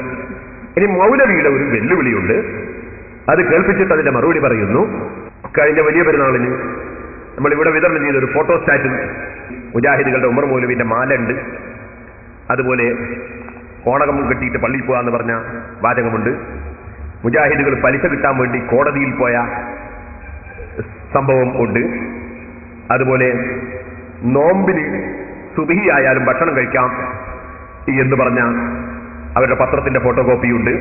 ഉണ്ട്. ഇനി മൗലവിയുടെ ഒരു വെല്ലുവിളിയുണ്ട്, അത് കേൾപ്പിച്ചിട്ട് അതിന്റെ മറുപടി പറയുന്നു. കഴിഞ്ഞ വലിയ പെരുന്നാളിന് നമ്മൾ ഇവിടെ വിതരണം ചെയ്തൊരു ഫോട്ടോസ്റ്റാറ്റ് മുജാഹിദുകളുടെ ഉമർ മൗലവിന്റെ മാലുണ്ട്, അതുപോലെ കോണകം കെട്ടിയിട്ട് പള്ളിയിൽ പോകാന്ന് പറഞ്ഞ വാചകമുണ്ട്, മുജാഹിദുകൾ പലിശ കിട്ടാൻ വേണ്ടി കോടതിയിൽ പോയ സംഭവം ഉണ്ട്, അതുപോലെ നോമ്പിന് സുബഹി ആയാലും ഭക്ഷണം കഴിക്കാം എന്ന് പറഞ്ഞ അവരുടെ പത്രത്തിന്റെ ഫോട്ടോ കോപ്പിയുണ്ട്.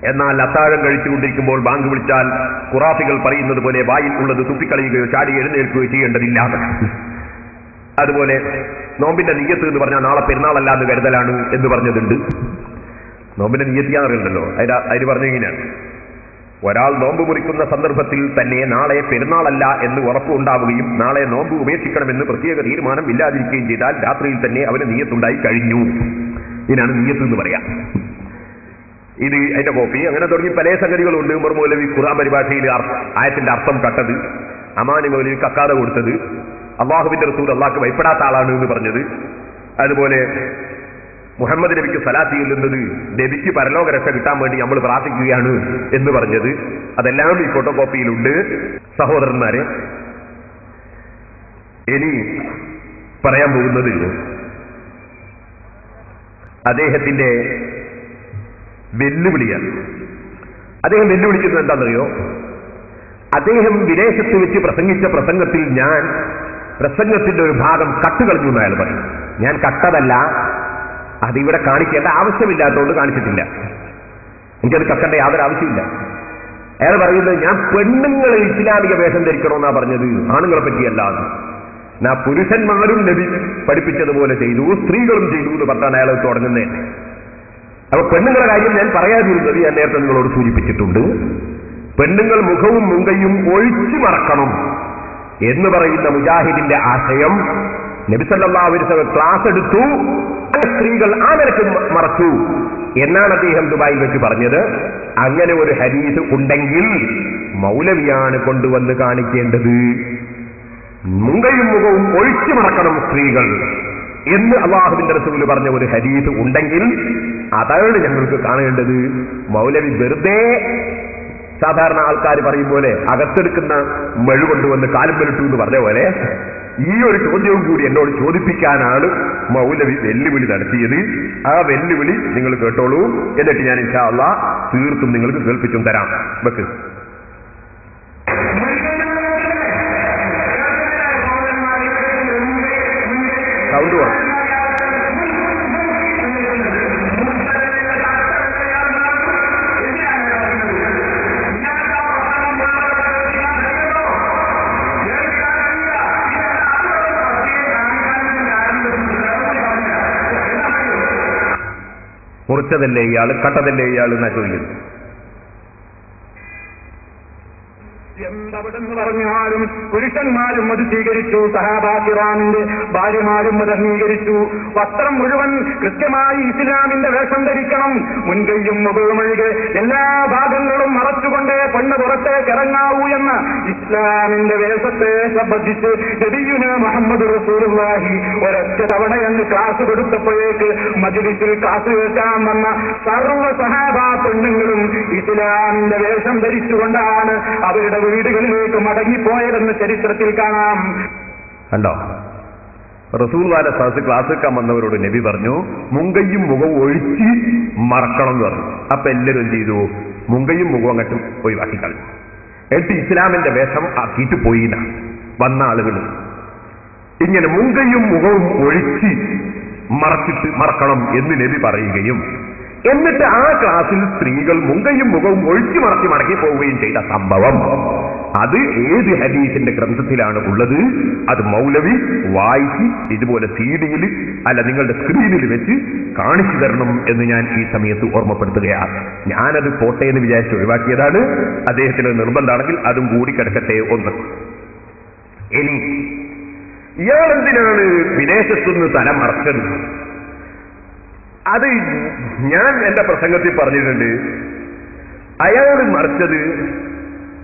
എന്നാൽ അത്താഴം കഴിച്ചുകൊണ്ടിരിക്കുമ്പോൾ ബാങ്ക് വിളിച്ചാൽ ഖുറാഫികൾ പറയുന്നത് പോലെ വായിൽ ഉള്ളത് തുപ്പിക്കളയുകയോ ചാടി എഴുന്നേൽക്കുകയോ ചെയ്യേണ്ടതില്ല. അതുപോലെ നോമ്പിന്റെ നിയ്യത്ത് എന്ന് പറഞ്ഞാൽ നാളെ പെരുന്നാളല്ല എന്ന് കരുതലാണ് എന്ന് പറഞ്ഞതുണ്ട്. നോമ്പിന്റെ നിയ്യത്തിയാറുണ്ടല്ലോ, അതിന് പറഞ്ഞു ഇങ്ങനെയാണ്: ഒരാൾ നോമ്പ് മുറിക്കുന്ന സന്ദർഭത്തിൽ തന്നെ നാളെ പെരുന്നാളല്ല എന്ന് ഉറപ്പുണ്ടാവുകയും നാളെ നോമ്പ് ഉപേക്ഷിക്കണമെന്ന് പ്രത്യേക തീരുമാനം ഇല്ലാതിരിക്കുകയും ചെയ്താൽ രാത്രിയിൽ തന്നെ അവന് നിയ്യത്തുണ്ടായി കഴിഞ്ഞു. ഇതിനാണ് നിയ്യത്ത് എന്ന് പറയാം. ഇത് അതിന്റെ കോപ്പി. അങ്ങനെ തുടങ്ങി പല സംഗതികളുണ്ട്. ഉമർ മൗലവി ഖുർആൻ പരിഭാഷയിൽ ആയത്തിന്റെ അർത്ഥം കട്ടത്, അമാനി മൗലവി കക്കാതെ കൊടുത്തത്, അള്ളാഹുവിന്റെ റസൂൽ അള്ളാഹ്ക്ക് ഭയപ്പെടാത്ത ആളാണ് എന്ന് പറഞ്ഞത്, അതുപോലെ മുഹമ്മദ് നബിക്ക് സലാത്ത് ചൊല്ലുന്നത് നബിക്ക് പരലോക രക്ഷ കിട്ടാൻ വേണ്ടി നമ്മൾ പ്രാർത്ഥിക്കുകയാണ് എന്ന് പറഞ്ഞത്, അതെല്ലാം ഈ ഫോട്ടോ കോപ്പിയിലുണ്ട്. സഹോദരന്മാരെ, ഇനി പറയാൻ പോകുന്നത് അദ്ദേഹത്തിന്റെ വെല്ലുവിളിയാണ്. അദ്ദേഹം വെല്ലുവിളിക്കുന്നത് എന്താണെന്നറിയോ? അദ്ദേഹം വിദേശത്ത് വെച്ച് പ്രസംഗിച്ച പ്രസംഗത്തിൽ ഞാൻ പ്രസംഗത്തിന്റെ ഒരു ഭാഗം കട്ടുകളഞ്ഞു എന്ന് അയാൾ പറയും. ഞാൻ കട്ടതല്ല, അതിവിടെ കാണിക്കേണ്ട ആവശ്യമില്ലാത്തതുകൊണ്ട് കാണിച്ചിട്ടില്ല, എനിക്കത് കക്കേണ്ട യാതൊരു ആവശ്യമില്ല. അയാൾ പറയുന്നത് ഞാൻ പെണ്ണുങ്ങളെ ഇസ്ലാമിക വേഷം ധരിക്കണമെന്നാ പറഞ്ഞത്, ആണുങ്ങളെ പറ്റിയല്ല. ഞാൻ പുരുഷന്മാരും നബി പഠിപ്പിച്ചതുപോലെ ചെയ്തു, സ്ത്രീകളും ചെയ്തു എന്ന് പറഞ്ഞാണ് അയാൾ തുടങ്ങുന്നേ. അപ്പൊ പെണ്ണുങ്ങളുടെ കാര്യം ഞാൻ പറയാതിരുന്നത് ഞാൻ നേരത്തെ നിങ്ങളോട് സൂചിപ്പിച്ചിട്ടുണ്ട്. പെണ്ണുങ്ങൾ മുഖവും മുങ്കയും ഒഴിച്ചു മറക്കണം എന്ന് പറയുന്ന മുജാഹിദിന്റെ ആശയം നബി സല്ലല്ലാഹു അലൈഹി വസല്ലം ക്ലാസ് എടുത്തു, സ്ത്രീകൾ ആ നിലക്ക് മറച്ചു എന്നാണ് അദ്ദേഹം ദുബായിൽ വെച്ച് പറഞ്ഞത്. അങ്ങനെ ഒരു ഹദീസ് ഉണ്ടെങ്കിൽ മൗലവിയാണ് കൊണ്ടുവന്ന് കാണിക്കേണ്ടത്. മുങ്കയും മുഖവും ഒഴിച്ചു മറക്കണം സ്ത്രീകൾ എന്ന് അല്ലാഹുവിന്റെ റസൂൽ പറഞ്ഞ ഒരു ഹദീസ് ഉണ്ടെങ്കിൽ അതാണ് ഞങ്ങൾക്ക് കാണേണ്ടത്. മൗലവി വെറുതെ സാധാരണ ആൾക്കാർ പറയും പോലെ അകത്തെടുക്കുന്ന മഴു കൊണ്ടുവന്ന് കാലും വരട്ടു എന്ന് പറഞ്ഞ പോലെ ഈ ഒരു ചോദ്യവും കൂടി എന്നോട് ചോദിപ്പിക്കാനാണ് മൗലവി വെല്ലുവിളി നടത്തിയത്. ആ വെല്ലുവിളി നിങ്ങൾ കേട്ടോളൂ, എന്നിട്ട് ഞാൻ ഇൻഷാ അല്ലാഹ് തീർത്തും നിങ്ങൾക്ക് കേൾപ്പിച്ചും തരാം. വെക്ക്. സൗണ്ട് വേണം. മുറിച്ചതല്ലേ ഇയാള്, കട്ടതല്ലേ ഇയാള് എന്നാ ചോദിക്കുന്നത്. എന്തവിടെന്ന് പറഞ്ഞാലും പുരുഷന്മാരും അത് സ്വീകരിച്ചു, സഹാബാക്കിറാമിന്റെ ഭാര്യമാരും അത് അംഗീകരിച്ചു. വസ്ത്രം മുഴുവൻ കൃത്യമായി ഇസ്ലാമിന്റെ വേഷം ധരിക്കണം, മുൻകൈയും മുഖവുമൊഴികെ എല്ലാ ഭാഗങ്ങളും മറച്ചുകൊണ്ട് പെണ്ണ് പുറത്തേക്ക് ഇറങ്ങാവൂ എന്ന ഇസ്ലാമിന്റെ വേഷത്തെ സംബന്ധിച്ച് നബിയുനാ മുഹമ്മദ് റസൂലുള്ളാഹി ഒരൊറ്റ തവണയെന്ന് ക്ലാസ് കൊടുത്തപ്പോഴേക്ക് മജ്‌ലിസിൽ ക്ലാസ് കേൾക്കാൻ വന്ന സർവ്വ സഹാബാ പെണ്ണുങ്ങളും ഇസ്ലാമിന്റെ വേഷം ധരിച്ചുകൊണ്ടാണ് അവരുടെ വീടുകളിലേക്ക് മടങ്ങിപ്പോയതെന്ന് ചരിത്രത്തിൽ കാണാം. കണ്ടോ? റസൂലുള്ളാഹിയുടെ സദസ്സിൽ ക്ലാസ് വെക്കാൻ വന്നവരോട് നബി പറഞ്ഞു മുങ്കയും മുഖവും ഒഴിച്ച് മറക്കണം എന്ന് പറഞ്ഞു. അപ്പൊ എല്ലാവരും എന്ത് ചെയ്തു? മുങ്കയും മുഖവും അങ്ങോട്ടും ഒഴിവാക്കി കളഞ്ഞു. എന്നിട്ട് ഇസ്ലാമിന്റെ വേഷം ആക്കിയിട്ട് പോയി വന്ന ആളുകൾ ഇങ്ങനെ മുങ്കയും മുഖവും ഒഴിച്ച് മറക്കണം എന്ന് നബി പറയുകയും എന്നിട്ട് ആ ക്ലാസ്സിൽ സ്ത്രീകൾ മുങ്കയും മുഖവും ഒഴിച്ചു മടക്കി പോവുകയും ചെയ്ത സംഭവം അത് ഏത് ഹദീസിന്റെ ഗ്രന്ഥത്തിലാണ് ഉള്ളത്? അത് മൗലവി വായിച്ച് ഇതുപോലെ CD-യിൽ അല്ല നിങ്ങളുടെ സ്ക്രീനിൽ വെച്ച് കാണിച്ചു തരണം എന്ന് ഞാൻ ഈ സമയത്ത് ഓർമ്മപ്പെടുത്തുകയാണ്. ഞാനത് പോട്ടെ എന്ന് വിചാരിച്ച് ഒഴിവാക്കിയതാണ്. അദ്ദേഹത്തിന് നിർബന്ധമാണെങ്കിൽ അതും കൂടി കിടക്കട്ടെ ഒന്ന്. ഇനി ഇയാളെന്തിനാണ് വിദേശത്തുനിന്ന് തല മറച്ചത്? അത് ഞാൻ എന്റെ പ്രസംഗത്തിൽ പറഞ്ഞിട്ടുണ്ട്. അയാൾ മറിച്ചത്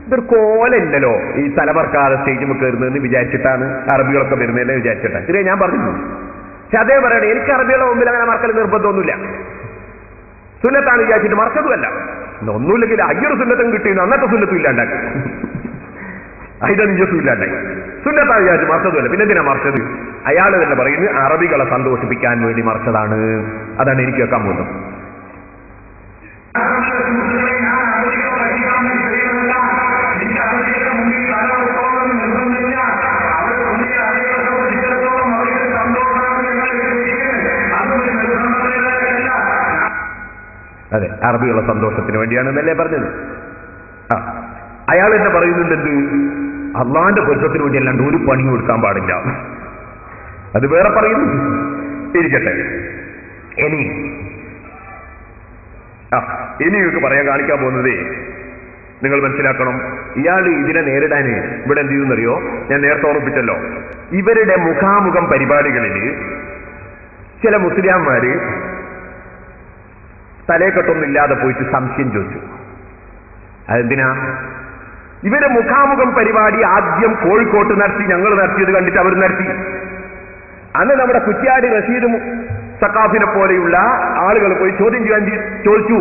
ഇതൊരു കോലല്ലോ ഈ തലമറക്കാതെ സ്റ്റേജിൽ കയറുന്നതെന്ന് വിചാരിച്ചിട്ടാണ്, അറബികളൊക്കെ വരുന്നതല്ലേ വിചാരിച്ചിട്ടാണ്. ശരിയാ, ഞാൻ പറഞ്ഞു. പക്ഷെ അതേ പറയണേ, എനിക്ക് അറബികളുടെ മുമ്പിൽ അങ്ങനെ മറക്കൽ നിർബന്ധമൊന്നുമില്ല. സുന്നത്താണ് വിചാരിച്ചിട്ട് മറച്ചതുമല്ല. ഒന്നുമില്ലെങ്കിൽ അയ്യൊരു സുന്നത്തും കിട്ടിയിരുന്നു, അന്നത്തെ സുന്നത്തും ഇല്ലാണ്ടാക്കി, അതിന്റെ നിജത്തും ഇല്ലാണ്ടായി. സുന്നത്താണ് വിചാരിച്ച് മറച്ചതുമല്ല. പിന്നെ എന്തിനാ മറച്ചത്? അയാൾ തന്നെ പറയുന്നത് അറബികളെ സന്തോഷിപ്പിക്കാൻ വേണ്ടി മറച്ചതാണ്. അതാണ് എനിക്ക് കേൾക്കാൻ പോകുന്നത്. അതെ, അറബികളുടെ സന്തോഷത്തിന് വേണ്ടിയാണെന്നല്ലേ പറഞ്ഞത്. അയാൾ എന്നെ പറയുന്നുണ്ട് എന്ത്, അള്ളാന്റെ പൊരുത്തത്തിന് വേണ്ടി അല്ലാണ്ട് ഒരു പണിയും എടുക്കാൻ പാടില്ല. അത് വേറെ പറയുന്നു, ഇരിക്കട്ടെ. ഇനി നിങ്ങൾക്ക് പറയാൻ കാണിക്കാൻ പോകുന്നതേ നിങ്ങൾ മനസ്സിലാക്കണം. ഇയാൾ ഇതിനെ നേരിടാന് ഇവിടെ എന്ത് ചെയ്യുന്നറിയോ? ഞാൻ നേരത്തെ ഓർമ്മിപ്പിച്ചല്ലോ, ഇവരുടെ മുഖാമുഖം പരിപാടികളിൽ ചില മുസ്ലിംമാര് തലേക്കെട്ടൊന്നുമില്ലാതെ പോയിട്ട് സംശയം ചോദിച്ചു. അതെന്തിനാ? ഇവര് മുഖാമുഖം പരിപാടി ആദ്യം കോഴിക്കോട്ട് നടത്തി, ഞങ്ങൾ നടത്തിയത് കണ്ടിട്ട് അവർ നടത്തി. അന്ന് നമ്മുടെ കുറ്റ്യാടി റഷീദ് സഖാഫിനെ പോലെയുള്ള ആളുകൾ പോയി ചോദ്യം ചെയ്യാൻ ചോദിച്ചു.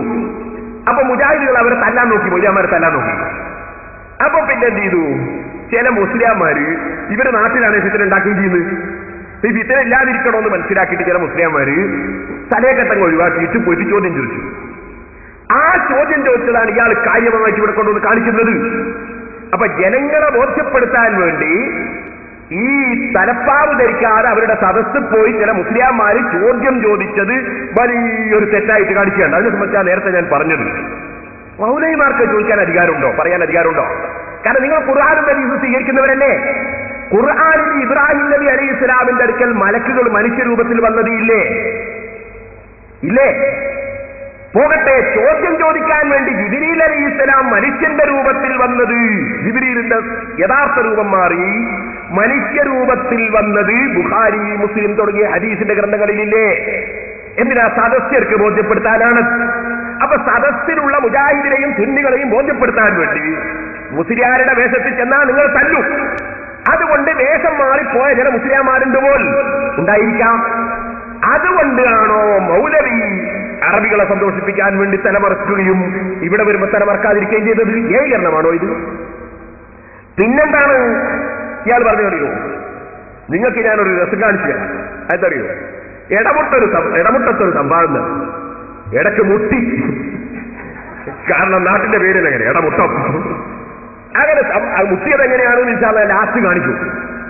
അപ്പൊ മുജാഹിദുകൾ അവരെ തല്ലാൻ നോക്കി, മൊയ്യാമാരെ തല്ലാൻ നോക്കി. അപ്പൊ പിന്നെ എന്ത് ചെയ്തു? ചില മുസ്ലിംമാര് ഇവര് നാട്ടിലാണ് ഫിത്തന ഉണ്ടാക്കുകയും ചെയ്യുന്നത്. ഈ ഫിത്തന ഇല്ലാതിരിക്കണമെന്ന് മനസ്സിലാക്കിയിട്ട് ചില മുസ്ലിംമാര് തലേക്കെട്ടങ്ങ് ഒഴിവാക്കിയിട്ട് പോയിട്ട് ചോദ്യം ചോദിച്ചു. ആ ചോദ്യം ചോദിച്ചതാണ് ഇയാൾ കാര്യമായിട്ട് ഇവിടെ കൊണ്ടുവന്ന് കാണിക്കുന്നത്. അപ്പൊ ജനങ്ങളെ ബോധ്യപ്പെടുത്താൻ വേണ്ടി ഈ തലപ്പാവ് ധരിക്കാതെ അവരുടെ സദസ്സിൽ പോയി ചില മുസ്ലിംമാര് ചോദ്യം ചോദിച്ചത് വലിയൊരു തെറ്റായിട്ട് കാണിക്കുകയാണ്. അതിനെ സംബന്ധിച്ചാണ് നേരത്തെ ഞാൻ പറഞ്ഞത്. മൗലവിമാർക്ക് ചോദിക്കാൻ അധികാരമുണ്ടോ, പറയാൻ അധികാരമുണ്ടോ? കാരണം നിങ്ങൾ ഖുർആനും ഹദീസും സ്വീകരിക്കുന്നവരല്ലേ. ഖുർആനിൽ ഇബ്രാഹിം നബി അലൈഹി ഇസ്ലാമിന്റെ അടുക്കൽ മലക്കുകൾ മനുഷ്യരൂപത്തിൽ വന്നത് ഇല്ലേ? പോകട്ടെ, ചോദ്യം ചോദിക്കാൻ വേണ്ടി ജിബ്രീൽ അലൈഹി ഇസ്ലാം മനുഷ്യന്റെ രൂപത്തിൽ വന്നത്, ജിബ്രീലിന്റെ യഥാർത്ഥ രൂപം മാറി മനുഷ്യരൂപത്തിൽ വന്നത് ബുഖാരി, മുസ്ലിം തുടങ്ങിയ ഹദീസിന്റെ ഗ്രന്ഥങ്ങളിലില്ലേ? എന്തിനാ? സദസ്യർക്ക് ബോധ്യപ്പെടുത്താനാണ്. അപ്പൊ സദസ്സിലുള്ള മുജാഹിദിനെയും സുന്നികളെയും ബോധ്യപ്പെടുത്താൻ വേണ്ടി മുസ്ലിയാരുടെ വേഷത്തിൽ ചെന്നാൽ നിങ്ങൾ തല്ലു. അതുകൊണ്ട് വേഷം മാറിപ്പോയ ചില മുസ്ലിംമാരുണ്ട് പോൽ ഉണ്ടായിരിക്കാം. അതുകൊണ്ടാണോ മൗലവി അറബികളെ സന്തോഷിപ്പിക്കാൻ വേണ്ടി തലമറക്കുകയും ഇവിടെ വരുമ്പോൾ തലമറക്കാതിരിക്കുകയും ചെയ്തത്? ഏകീകരണമാണോ ഇത്? പിന്നെന്താണ് ഇയാൾ പറഞ്ഞറിയോ? നിങ്ങൾക്ക് ഞാനൊരു രസം കാണിച്ചു തരാം. അതറിയോ? ഇടമുട്ടത്തൊരു സംഭാവന, ഇടയ്ക്ക് മുട്ടി. കാരണം നാട്ടിന്റെ പേരിലെങ്ങനെ ഇടമുട്ടം. അങ്ങനെ മുട്ടിയത് എങ്ങനെയാണെന്ന് വെച്ചാൽ ലാസ്റ്റ് കാണിച്ചു.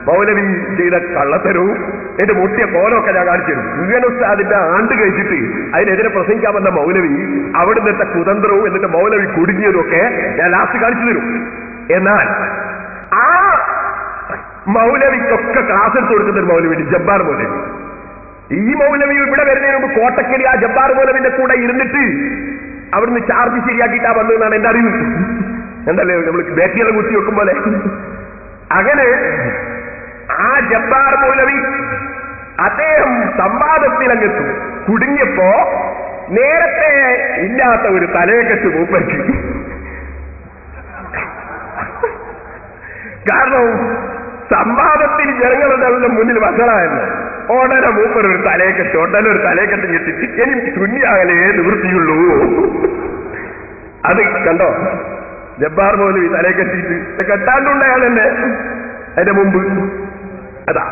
മൗലവി ചെയ്ത കള്ളത്തരവും എന്റെ മുട്ടിയ കോലമൊക്കെ ഞാൻ കാണിച്ചു തരും. ഇങ്ങനെ അതിന്റെ ആണ്ട് കഴിച്ചിട്ട് അതിനെതിരെ പ്രസംഗിക്കാൻ വന്ന മൗലവി അവിടുത്തെ കുതന്ത്രവും എന്നിട്ട് മൗലവി കുടുങ്ങിയതും ഒക്കെ ഞാൻ ലാസ്റ്റ് കാണിച്ചു തരും. എന്നാൽ ആ മൗലവിക്കൊക്കെ ക്ലാസ് എടുത്ത് കൊടുക്കുന്ന ഒരു മൗലവി ജബ്ബാർ മൗലവി. ഈ മൗലവി ഇവിടെ വരുന്നതിന് മുമ്പ് കോട്ടക്കലി ആ ജബ്ബാർ മൗലവിന്റെ കൂടെ ഇരുന്നിട്ട് അവിടുന്ന് ചാർജ് ശരിയാക്കിയിട്ടാ വന്നതെന്നാണ് എന്റെ അറിവ്. എന്തല്ലേ നമ്മൾ ബാറ്റിയെല്ലാം കുത്തി വെക്കും പോലെ. അങ്ങനെ ആ ജബ്ബാർ മൗലവി അദ്ദേഹം സംവാദത്തിലങ്ങെത്തു കുടുങ്ങിയപ്പോ നേരത്തെ ഇല്ലാത്ത ഒരു തലയെക്കെട്ട് മൂപ്പറ്റി. കാരണം സംവാദത്തിൽ ജനങ്ങളുടെ മുന്നിൽ വഷളായെന്ന് ഉടനെ മൂപ്പരൊരു തലയെക്കെട്ട്, ഉടനെ ഒരു തലയെക്കെട്ട് ഞെട്ടിട്ട് ഇനി തുന്നിയാകലേ നിവൃത്തിയുള്ളൂ. അത് കണ്ടോ? ജബ്ബാർ മൗലവി തലയെ കെട്ടിയിട്ട് കെട്ടാണ്ടുണ്ടായാൽ തന്നെ അതിന്റെ മുമ്പ് അതാ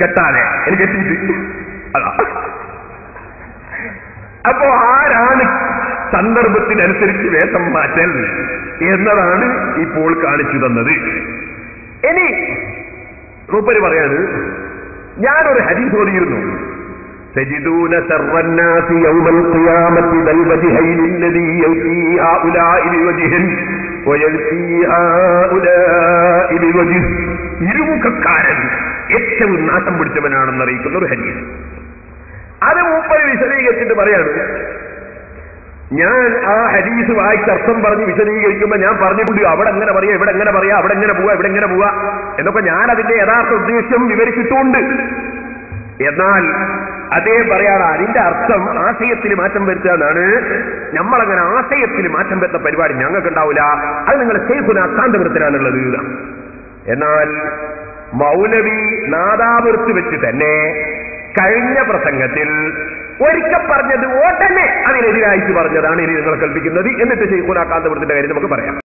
കെട്ടാനെ എനിക്ക് കെട്ടിയിട്ട് അതാ. അപ്പോ ആരാണ് സന്ദർഭത്തിനനുസരിച്ച് വേഷം മാറ്റൽ എന്നതാണ് ഇപ്പോൾ കാണിച്ചു തന്നത്. ഇനി മൂപ്പര് പറയാണ്, ഞാനൊരു ഹദീസ് ഓതിയിരുന്നു. تجدون شر الناس يوم القيامة ذا الوجهين الذي يأتي هؤلاء بوجه ويأتي هؤلاء بوجه. ഇരുമുഖക്കാരൻ ഏറ്റവും നാശം പിടിച്ചവനാണെന്ന് അറിയിക്കുന്ന ഒരു ഹദീസ്. അത് മൂപ്പര് വിശദീകരിച്ചിട്ട് പറയാണ്, ഞാൻ ആ ഹദീസ് വായിച്ച് അർത്ഥം പറഞ്ഞ് വിശദീകരിക്കുമ്പോൾ ഞാൻ പറഞ്ഞിട്ടുണ്ട് അവിടെ എങ്ങനെ പറയാ, ഇവിടെ എങ്ങനെ പറയാ, അവിടെ എങ്ങനെ പോവാ, ഇവിടെ എങ്ങനെ പോവാ എന്നൊക്കെ ഞാൻ അതിന്റെ യഥാർത്ഥ ഉദ്ദേശം വിവരിച്ചിട്ടുണ്ട്. എന്നാൽ അതേ പറയാണ്, അതിന്റെ അർത്ഥം ആശയത്തിൽ മാറ്റം വരുത്തുക എന്നാണ്. നമ്മളങ്ങനെ ആശയത്തിൽ മാറ്റം വരുത്തുന്ന പരിപാടി ഞങ്ങൾക്ക് ഉണ്ടാവില്ല. അത് നിങ്ങളെ ശൈഖുന കാന്തപുരത്തിനാണുള്ളത്. എന്നാൽ മൗലവി നാദാപുരത്ത് വെച്ച് തന്നെ കഴിഞ്ഞ പ്രസംഗത്തിൽ ഒരിക്കൽ പറഞ്ഞത് ഉടനെ അതിനെതിരായിട്ട് പറഞ്ഞതാണ് ഇനി നിങ്ങൾ കൽപ്പിക്കുന്നത്. എന്നിട്ട് ശൈഖുനാ കാന്തപുരത്തിന്റെ കാര്യം നമുക്ക് പറയാം.